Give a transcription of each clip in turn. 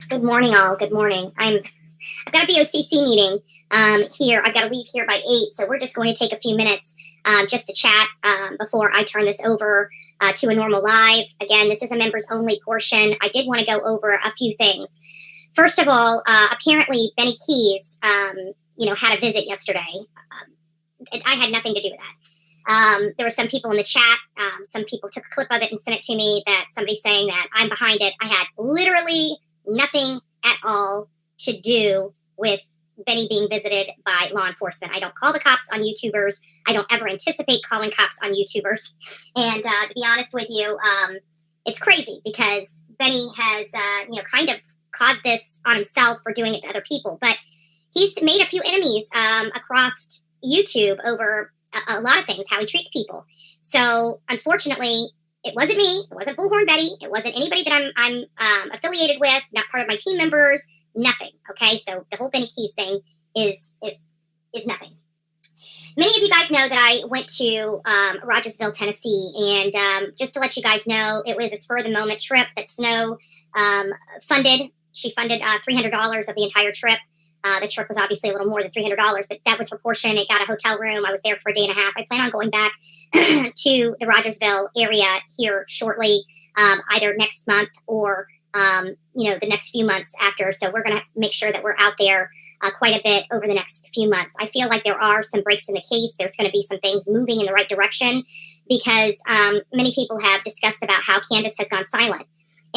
Good morning, all. Good morning. I've got a BOCC meeting here. I've got to leave here by 8, so we're just going to take a few minutes just to chat before I turn this over to a normal live. Again, this is a members only portion. I did want to go over a few things. First of all, apparently Benny Keys, had a visit yesterday. I had nothing to do with that. There were some people in the chat. Some people took a clip of it and sent it to me. That somebody saying that I'm behind it. I had literally nothing at all to do with Benny being visited by law enforcement. I don't call the cops on YouTubers. I don't ever anticipate calling cops on YouTubers. And to be honest with you, it's crazy because Benny has, kind of caused this on himself for doing it to other people. But he's made a few enemies across YouTube over a lot of things, how he treats people. So unfortunately, it wasn't me. It wasn't Bullhorn Betty. It wasn't anybody that I'm affiliated with. Not part of my team members. Nothing. Okay, so the whole Benny Keys thing is nothing. Many of you guys know that I went to Rogersville, Tennessee, and just to let you guys know, it was a spur of the moment trip that Snow funded. She funded $300 of the entire trip. The trip was obviously a little more than $300, but that was her portion. It got a hotel room. I was there for a day and a half. I plan on going back to the Rogersville area here shortly, either next month or, the next few months after. So we're going to make sure that we're out there quite a bit over the next few months. I feel like there are some breaks in the case. There's going to be some things moving in the right direction because many people have discussed about how Candace has gone silent.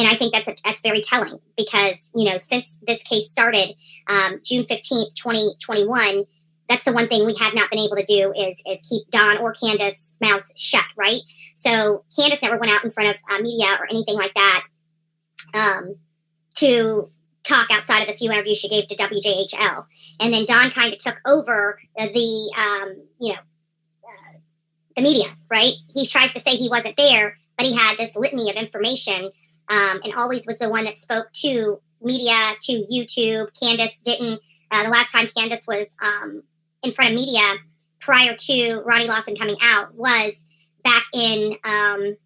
And I think that's very telling because, since this case started, June 15th, 2021, that's the one thing we have not been able to do is keep Don or Candace's mouths shut, right? So Candace never went out in front of media or anything like that to talk outside of the few interviews she gave to WJHL. And then Don kind of took over the media, right? He tries to say he wasn't there, but he had this litany of information and always was the one that spoke to media, to YouTube. Candace didn't. The last time Candace was in front of media prior to Ronnie Lawson coming out was back in, I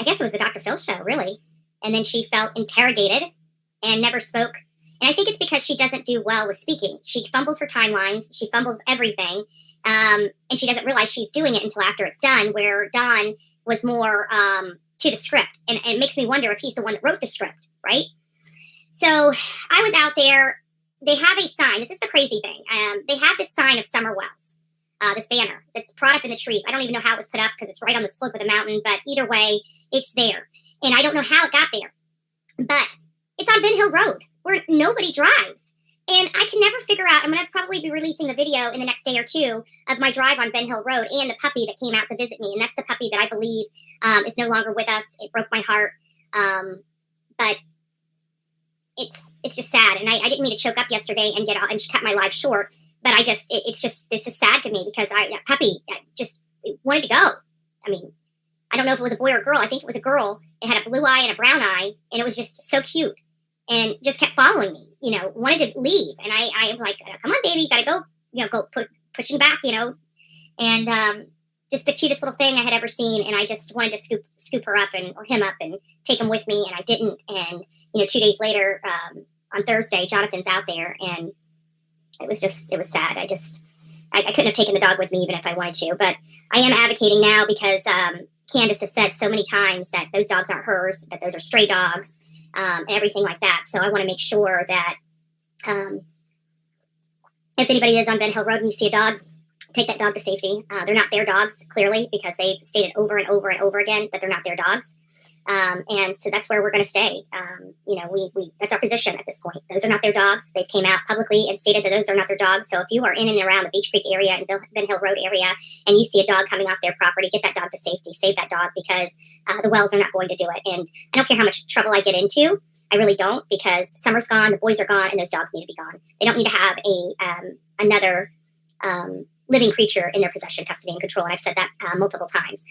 guess it was the Dr. Phil show, really. And then she felt interrogated and never spoke. And I think it's because she doesn't do well with speaking. She fumbles her timelines. She fumbles everything. And she doesn't realize she's doing it until after it's done, where Don was more to the script. And it makes me wonder if he's the one that wrote the script, right? So I was out there. They have a sign. This is the crazy thing. They have this sign of Summer Wells, this banner that's brought up in the trees. I don't even know how it was put up because it's right on the slope of the mountain. But either way, it's there. And I don't know how it got there. But it's on Ben Hill Road where nobody drives. And I can never figure out, I'm going to probably be releasing a video in the next day or two of my drive on Ben Hill Road and the puppy that came out to visit me. And that's the puppy that I believe is no longer with us. It broke my heart. But it's just sad. And I didn't mean to choke up yesterday and cut my live short. But this is sad to me because that puppy just wanted to go. I mean, I don't know if it was a boy or a girl. I think it was a girl. It had a blue eye and a brown eye. And it was just so cute. And just kept following me, wanted to leave. And I am like, come on, baby, you got to go, pushing back, and just the cutest little thing I had ever seen. And I just wanted to scoop her up or him up and take him with me. And I didn't. And, 2 days later, on Thursday, Jonathan's out there. And it was sad. I couldn't have taken the dog with me even if I wanted to. But I am advocating now because Candace has said so many times that those dogs aren't hers, that those are stray dogs. And everything like that. So I want to make sure that if anybody is on Ben Hill Road and you see a dog, take that dog to safety. They're not their dogs, clearly, because they've stated over and over and over again that they're not their dogs. And so that's where we're going to stay. We that's our position at this point. Those are not their dogs. They've came out publicly and stated that those are not their dogs. So if you are in and around the Beach Creek area and Ben Hill Road area and you see a dog coming off their property, get that dog to safety. Save that dog because the Wells are not going to do it. And I don't care how much trouble I get into. I really don't because summer's gone, the boys are gone, and those dogs need to be gone. They don't need to have another living creature in their possession, custody, and control. And I've said that multiple times.